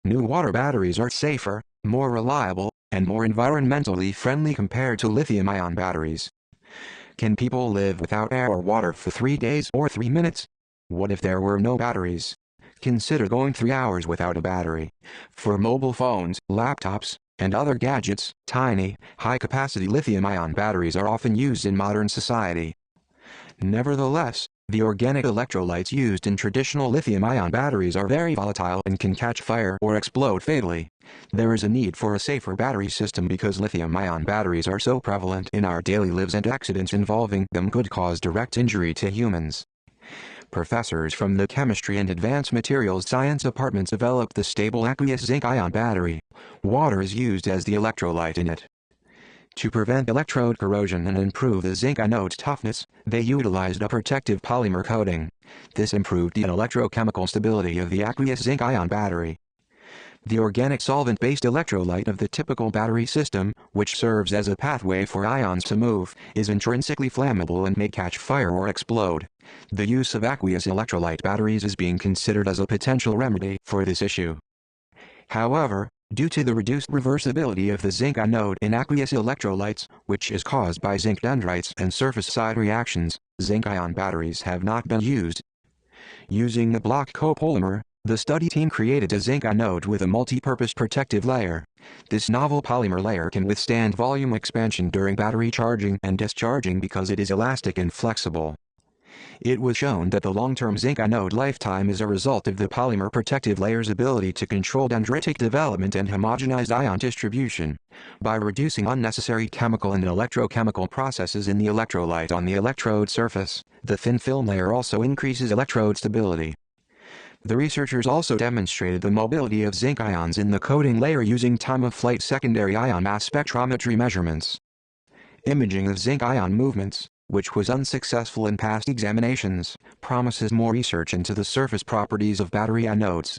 New water batteries are safer, more reliable, and more environmentally friendly compared to lithium-ion batteries. Can people live without air or water for 3 days or 3 minutes? What if there were no batteries? Consider going 3 hours without a battery. For mobile phones, laptops, and other gadgets, tiny, high-capacity lithium-ion batteries are often used in modern society. Nevertheless, the organic electrolytes used in traditional lithium-ion batteries are very volatile and can catch fire or explode fatally. There is a need for a safer battery system because lithium-ion batteries are so prevalent in our daily lives and accidents involving them could cause direct injury to humans. Professors from the Chemistry and Advanced Materials Science departments developed the stable aqueous zinc-ion battery. Water is used as the electrolyte in it. To prevent electrode corrosion and improve the zinc anode's toughness, they utilized a protective polymer coating. This improved the electrochemical stability of the aqueous zinc-ion battery. The organic solvent-based electrolyte of the typical battery system, which serves as a pathway for ions to move, is intrinsically flammable and may catch fire or explode. The use of aqueous electrolyte batteries is being considered as a potential remedy for this issue. However, due to the reduced reversibility of the zinc anode in aqueous electrolytes, which is caused by zinc dendrites and surface side reactions, zinc-ion batteries have not been used. Using the block copolymer, the study team created a zinc anode with a multi-purpose protective layer. This novel polymer layer can withstand volume expansion during battery charging and discharging because it is elastic and flexible. It was shown that the long-term zinc anode lifetime is a result of the polymer protective layer's ability to control dendritic development and homogenized ion distribution. By reducing unnecessary chemical and electrochemical processes in the electrolyte on the electrode surface, the thin film layer also increases electrode stability. The researchers also demonstrated the mobility of zinc ions in the coating layer using time-of-flight secondary ion mass spectrometry measurements. Imaging of zinc ion movements, which was unsuccessful in past examinations, promises more research into the surface properties of battery anodes.